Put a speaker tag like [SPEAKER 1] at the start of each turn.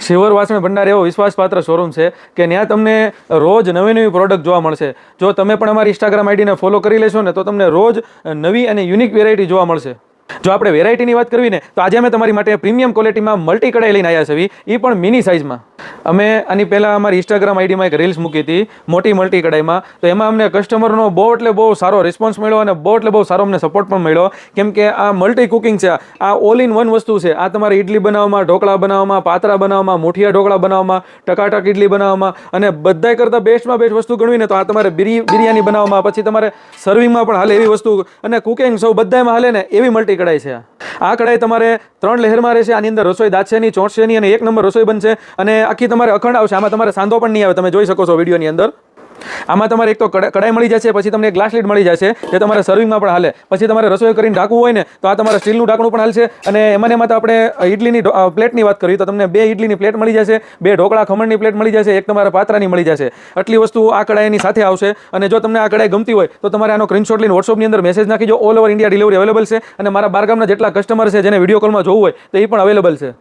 [SPEAKER 1] શિવર વાસણ ભંડાર એવો વિશ્વાસપાત્ર શોરૂમ છે કે ત્યાં તમને રોજ નવી નવી પ્રોડક્ટ જોવા મળશે. જો તમે પણ અમારી ઇન્સ્ટાગ્રામ આઈડીને ફોલો કરી લેશો ને તો તમને રોજ નવી અને યુનિક વેરાયટી જોવા મળશે. જો આપણે વેરાયટીની વાત કરવી ને તો આજે અમે તમારી માટે પ્રીમિયમ ક્વોલિટીમાં મલ્ટી કઢાઈ લઈને આવ્યા છીએ, એ પણ મિની સાઇઝમાં. અમે આની પહેલાં અમારી ઇન્સ્ટાગ્રામ આઈડીમાં એક રીલ્સ મૂકી હતી મોટી મલ્ટી કઢાઈમાં, તો એમાં અમને કસ્ટમરનો બહુ એટલે બહુ સારો રિસ્પોન્સ મળ્યો અને બહુ એટલે બહુ સારો અમને સપોર્ટ પણ મળ્યો. કેમ કે આ મલ્ટી કુકિંગ છે, આ ઓલ ઇન વન વસ્તુ છે. આ તમારે ઇડલી બનાવવામાં, ઢોકળા બનાવવામાં, પાતરા બનાવવામાં, મુઠિયા ઢોકળા બનાવવામાં, ટકાટક ઇડલી બનાવવામાં અને બધાય કરતાં બેસ્ટમાં બેસ્ટ વસ્તુ ગણવી ને તો આ તમારે બિરયાની બનાવવામાં, પછી તમારે સર્વિંગમાં પણ હાલે એવી વસ્તુ અને કુકિંગ સૌ બધામાં હાલે ને એવી મલ્ટી કઢાઈ છે. આ કઢાઈ તમારે 3 લહેરમાં રહેશે. આની અંદર રસોઈ દાચશેની, ચોંટશેની અને 1 નંબર રસોઈ બનશે અને આખી તમારે અખંડ આવશે. આમાં તમારે સાંધો પણ નહીં આવે, તમે જોઈ શકો છો વિડીયોની અંદર. આમાં તમારે એક તો કઢાઈ મળી જશે, પછી તમને એક ગ્લાસ લીડ મળી જશે જે તમારે સર્વિંગમાં પણ હાલે. પછી તમારે રસોઈ કરીને ઢાંકવું હોય ને તો આ તમારે સ્ટીલનું ઢાંકણું પણ હાલશે. અને એમાં તો આપણે ઇડલીની પ્લેટની વાત કરીએ તો તમને 2 ઇડલીની પ્લેટ મળી જશે, 2 ઢોકળા ખમણની પ્લેટ મળી જશે, એક તમારે પાત્રાની મળી જશે. આટલી વસ્તુ આ કઢાઈની સાથે આવશે. અને જો તમને આ કઢાઈ ગમતી હોય તો તમારે આનો સ્ક્રીનશોટ લઈને વોટ્સઅપની અંદર મેસેજ નાખીજો. All over India delivery available છે અને મારા બારગામના જેટલા કસ્ટમર છે જેને વિડીયો કોલમાં જોવું હોય તો એ પણ અવેલેબલ છે.